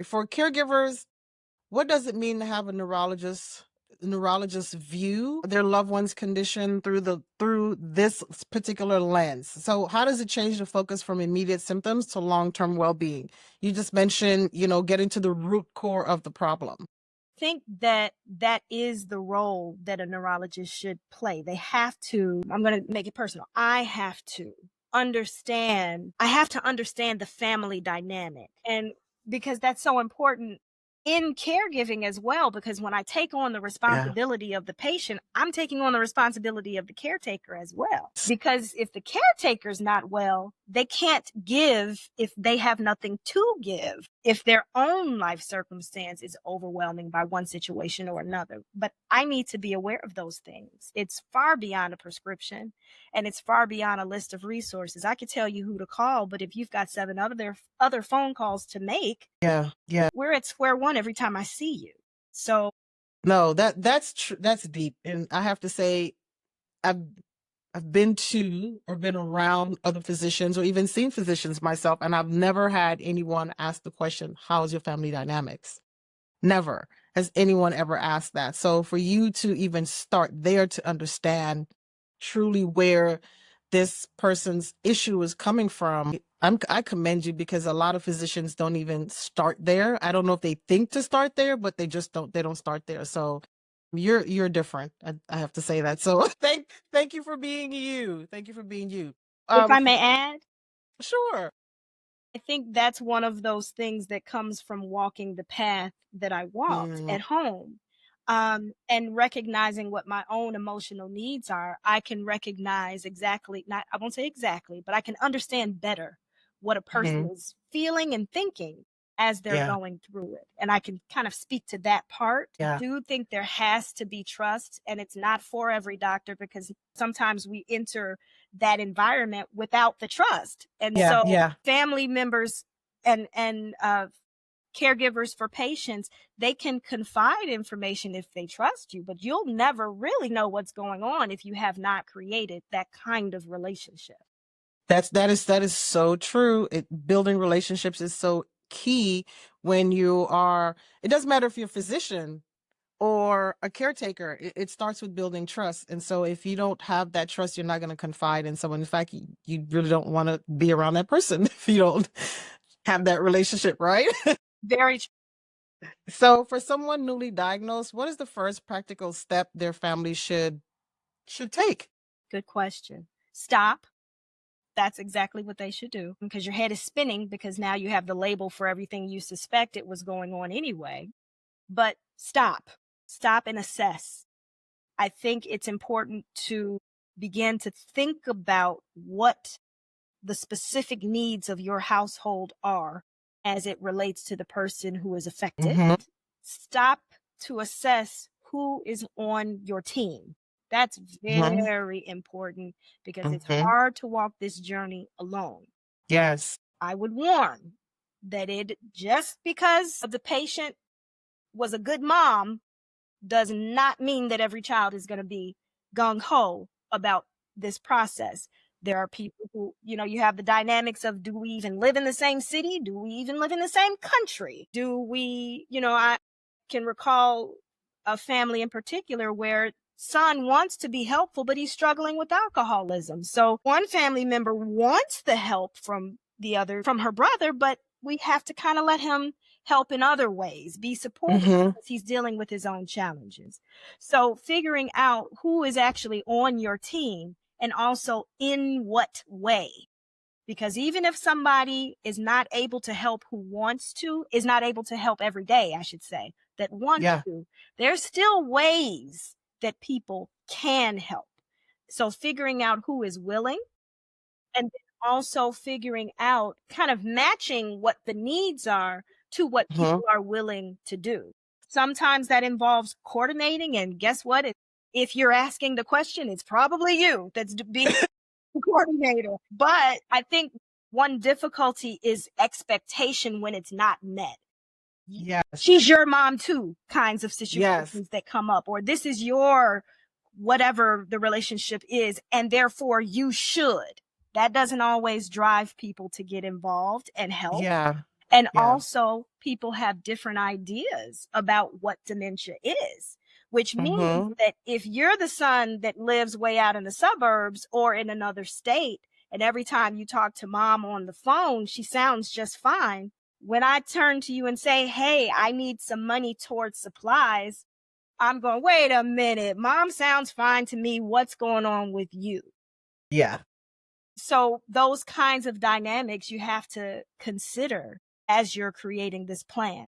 For caregivers, what does it mean to have a neurologist view their loved one's condition through this particular lens? So how does it change the focus from immediate symptoms to long-term well-being? You just mentioned, getting to the root core of the problem. Think that that is the role that a neurologist should play. They have to, I'm going to make it personal. I have to understand the family dynamic. And because that's so important in caregiving as well, because when I take on the Yeah. responsibility of the patient, I'm taking on the responsibility of the caretaker as well. Because if the caretaker's not well, they can't give if they have nothing to give, if their own life circumstance is overwhelming by one situation or another. But I need to be aware of those things. It's far beyond a prescription, and it's far beyond a list of resources. I could tell you who to call, but if you've got 7 other phone calls to make, Yeah. Yeah. we're at square one every time I see you. So No, that's true. That's deep. And I have to say, I've been to or been around other physicians or even seen physicians myself, and I've never had anyone ask the question, how's your family dynamics? Never has anyone ever asked that. So for you to even start there to understand truly where this person's issue is coming from, I commend you, because a lot of physicians don't even start there. I don't know if they think to start there, but they don't start there. So you're different. I have to say that. So thank you for being you. Thank you for being you. if Um, I may add, sure. I think that's one of those things that comes from walking the path that I walked Mm, at home. And recognizing what my own emotional needs are, I can recognize exactly, not, I won't say exactly, but I can understand better what a person mhm. is feeling and thinking as they're Yeah. going through it. And I can kind of speak to that part. I Yeah. do think there has to be trust, and it's not for every doctor, because sometimes we enter that environment without the trust. And Yeah. so Yeah. family members and caregivers for patients, they can confide information if they trust you, but you'll never really know what's going on if you have not created that kind of relationship. That is so true. Building relationships is so key when you are. It doesn't matter if you're a physician or a caretaker. It starts with building trust, and so if you don't have that trust, you're not going to confide in someone. In fact, you really don't want to be around that person if you don't have that relationship, right? Very So, for someone newly diagnosed, what is the first practical step their family should take? good question. Stop. That's exactly what they should do, because your head is spinning, because now you have the label for everything you suspected was going on anyway. But stop and assess. I think it's important to begin to think about what the specific needs of your household are as it relates to the person who is affected. Hmm. Stop to assess who is on your team. That's Hmm. very important, because it's Hmm. hard to walk this journey alone. Yes. I would warn that it just because the patient was a good mom does not mean that every child is going to be gung ho about this process. There are people who, you have the dynamics of, do we even live in the same city? Do we even live in the same country? Do we, I can recall a family in particular where son wants to be helpful, but he's struggling with alcoholism. So one family member wants the help from the other, from her brother, but we have to kind of let him help in other ways, be supportive, Hmm. because he's dealing with his own challenges. So figuring out who is actually on your team, and also in what way. Because even if somebody is not able to help, is not able to help every day, I should say, that wants Yeah. to, there's still ways that people can help. So figuring out who is willing, and then also figuring out, kind of matching what the needs are to what Hmm. people are willing to do. Sometimes that involves coordinating, and guess what? If you're asking the question, it's probably you that's being the coordinator. But I think one difficulty is expectation when it's not met. Yes. She's your mom too, kinds of Yes. situations that come up, or this is your whatever the relationship is, and therefore you should. That doesn't always drive people to get involved and help. Yeah. And Yeah. also, people have different ideas about what dementia is, which means that if you're the son that lives way out in the suburbs or in another state, and every time you talk to mom on the phone, she sounds just fine. When I turn to you and say, hey, I need some money towards supplies, I'm going, wait a minute, mom sounds fine to me. What's going on with you? Yeah. So those kinds of dynamics you have to consider as you're creating this plan.